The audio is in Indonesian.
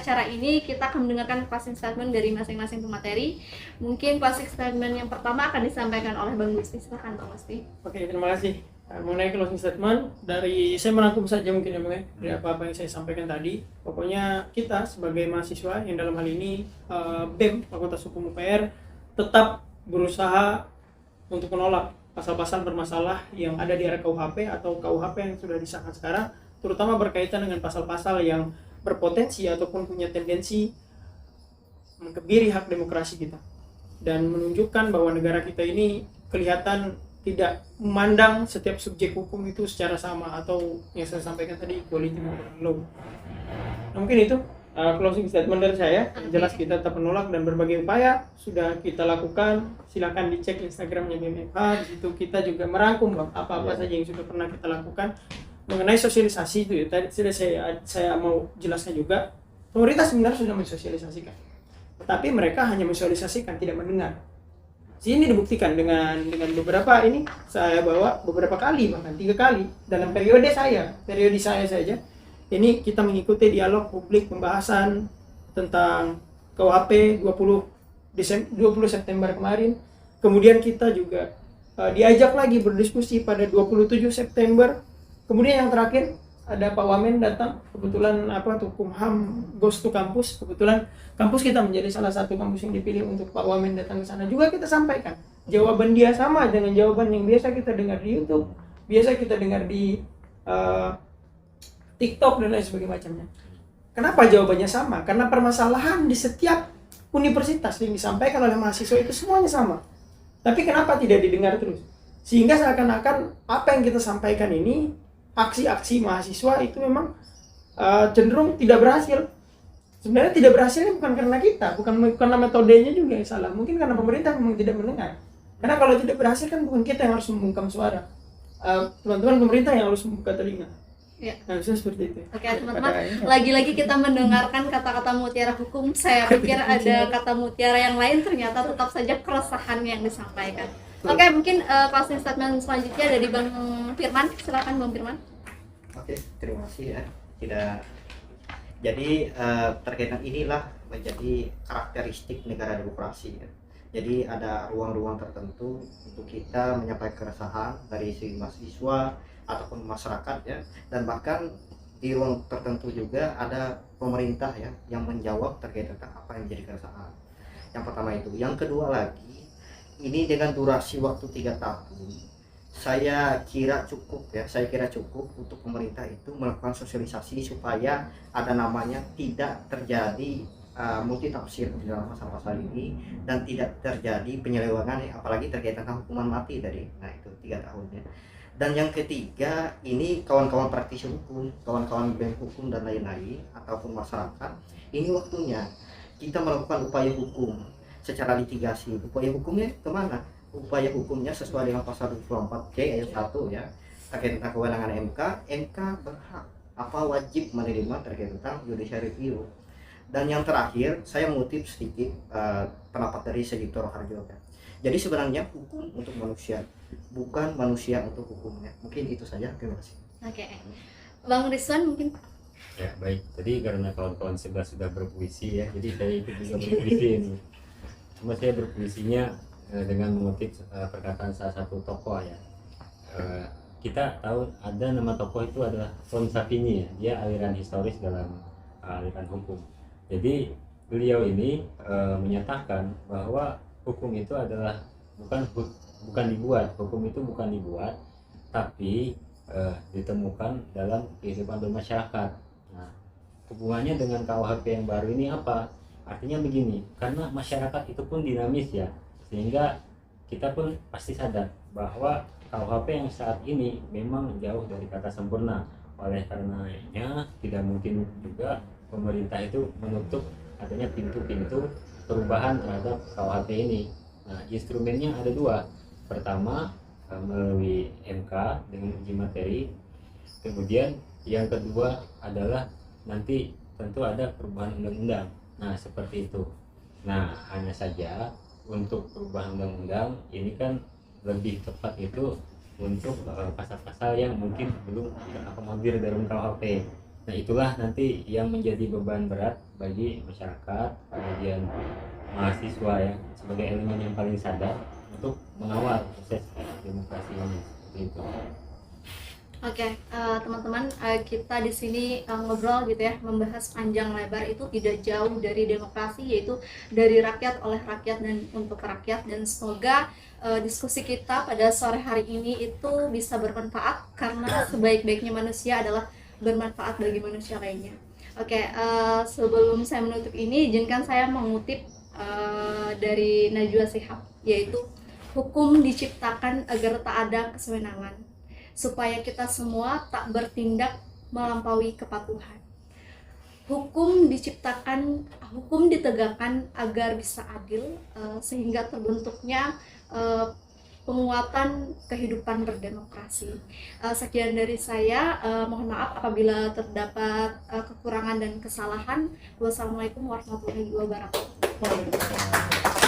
acara ini kita akan mendengarkan closing statement dari masing-masing pemateri. Mungkin closing statement yang pertama akan disampaikan oleh Bang Gusti. Silakan Bang Gusti. Oke, terima kasih. Mengenai closing statement, dari saya merangkum saja mungkin ya Bang ya, dari apa yang saya sampaikan tadi. Pokoknya kita sebagai mahasiswa yang dalam hal ini BEM Fakultas Hukum UPR tetap berusaha untuk menolak pasal-pasal bermasalah yang ada di RKUHP atau KUHP yang sudah disahkan sekarang, terutama berkaitan dengan pasal-pasal yang berpotensi ataupun punya tendensi mengkebiri hak demokrasi kita dan menunjukkan bahwa negara kita ini kelihatan tidak memandang setiap subjek hukum itu secara sama atau yang saya sampaikan tadi equality law. Nah, mungkin itu closing statement dari saya. Jelas kita tetap menolak dan berbagai upaya sudah kita lakukan. Silakan dicek Instagramnya BMFH. Di situ kita juga merangkum apa-apa saja yang sudah pernah kita lakukan mengenai sosialisasi itu ya. Tadi sudah saya mau jelaskan juga. Pemerintah sebenarnya sudah mensosialisasikan, tetapi mereka hanya mensosialisasikan, tidak mendengar. Sini dibuktikan dengan beberapa ini saya bawa beberapa kali, bahkan 3 kali dalam periode saya saja. Ini kita mengikuti dialog publik pembahasan tentang KUHP 20 September kemarin. Kemudian kita juga diajak lagi berdiskusi pada 27 September. Kemudian yang terakhir ada Pak Wamen datang, kebetulan Hukum-HAM goes to kampus. Kebetulan kampus kita menjadi salah satu kampus yang dipilih untuk Pak Wamen datang ke sana. Juga kita sampaikan jawaban dia sama dengan jawaban yang biasa kita dengar di YouTube, biasa kita dengar di TikTok dan lain sebagainya macamnya. Kenapa jawabannya sama? Karena permasalahan di setiap universitas yang disampaikan oleh mahasiswa itu semuanya sama. Tapi kenapa tidak didengar terus? Sehingga seakan-akan apa yang kita sampaikan ini, aksi-aksi mahasiswa itu memang cenderung tidak berhasil. Sebenarnya tidak berhasilnya bukan karena kita, bukan karena metodenya juga yang salah. Mungkin karena pemerintah memang tidak mendengar. Karena kalau tidak berhasil kan bukan kita yang harus membungkam suara. Teman-teman pemerintah yang harus membuka telinga. Ya. Harusnya seperti itu. Oke teman-teman, lagi-lagi kita mendengarkan kata-kata mutiara hukum. Saya pikir ada kata mutiara yang lain, ternyata tetap saja keresahan yang disampaikan. Oke, mungkin closing statement selanjutnya dari Bang Firman. Silakan Bang Firman. Oke, terima kasih ya. Jadi terkait dengan inilah menjadi karakteristik negara demokrasi ya. Jadi ada ruang-ruang tertentu untuk kita menyampaikan keresahan dari segi mahasiswa ataupun masyarakat ya, dan bahkan di ruang tertentu juga ada pemerintah ya yang menjawab terkait tentang apa yang menjadi keresahan. Yang pertama itu. Yang kedua lagi, ini dengan durasi waktu 3 tahun saya kira cukup untuk pemerintah itu melakukan sosialisasi supaya ada namanya tidak terjadi multi tafsir di dalam pasal-pasal ini dan tidak terjadi penyelewengan ya, apalagi terkait tentang hukuman mati tadi. Nah itu 3 tahun ya. Dan yang ketiga, ini kawan-kawan praktisi hukum, kawan-kawan BEM hukum dan lain-lain ataupun masyarakat, ini waktunya kita melakukan upaya hukum secara litigasi. Upaya hukumnya kemana? Upaya hukumnya sesuai dengan pasal 24C ayat 1 ya, terkait tentang kewenangan MK berhak wajib menerima terkait tentang judicial review. Dan yang terakhir, saya mengutip sedikit pendapat dari Segitor Harjo ya. Jadi sebenarnya hukum untuk manusia, bukan manusia untuk hukumnya. Mungkin itu saja, terima kasih. Oke. Bang Rizwan mungkin. Ya baik, jadi karena kawan-kawan sudah berpuisi ya, jadi saya ikut juga berpuisi ini. Cuma saya berpuisinya dengan mengutip perkataan salah satu tokoh ya. Kita tahu ada nama tokoh itu adalah Tom Savini ya, dia aliran historis dalam aliran hukum. Jadi beliau ini menyatakan bahwa hukum itu adalah bukan dibuat, tapi ditemukan dalam kehidupan bermasyarakat. Nah, hubungannya dengan KUHP yang baru ini apa? Artinya begini, karena masyarakat itu pun dinamis ya, sehingga kita pun pasti sadar bahwa KUHP yang saat ini memang jauh dari kata sempurna. Oleh karenanya tidak mungkin juga pemerintah itu menutup adanya pintu-pintu perubahan terhadap KUHP ini. Nah, instrumennya ada 2. Pertama melalui MK dengan uji materi. Kemudian yang kedua adalah nanti tentu ada perubahan undang-undang. Nah, seperti itu. Nah, hanya saja untuk perubahan undang-undang ini kan lebih tepat itu untuk pasal-pasal yang mungkin belum terakomodir dalam KUHP. Nah itulah nanti yang menjadi beban berat bagi masyarakat, kemudian mahasiswa ya, sebagai elemen yang paling sadar untuk mengawal proses demokrasi ini, seperti itu. Oke, teman-teman, kita di sini ngobrol gitu ya, membahas panjang lebar itu tidak jauh dari demokrasi, yaitu dari rakyat, oleh rakyat, dan untuk rakyat. Dan semoga diskusi kita pada sore hari ini itu bisa bermanfaat, karena sebaik-baiknya manusia adalah bermanfaat bagi manusia lainnya. Oke, sebelum saya menutup ini, izinkan saya mengutip dari Najwa Shihab, yaitu hukum diciptakan agar tak ada kesewenangan, supaya kita semua tak bertindak melampaui kepatuhan. Hukum ditegakkan agar bisa adil, sehingga terbentuknya penguatan kehidupan berdemokrasi. Sekian dari saya, mohon maaf apabila terdapat kekurangan dan kesalahan. Wassalamualaikum warahmatullahi wabarakatuh.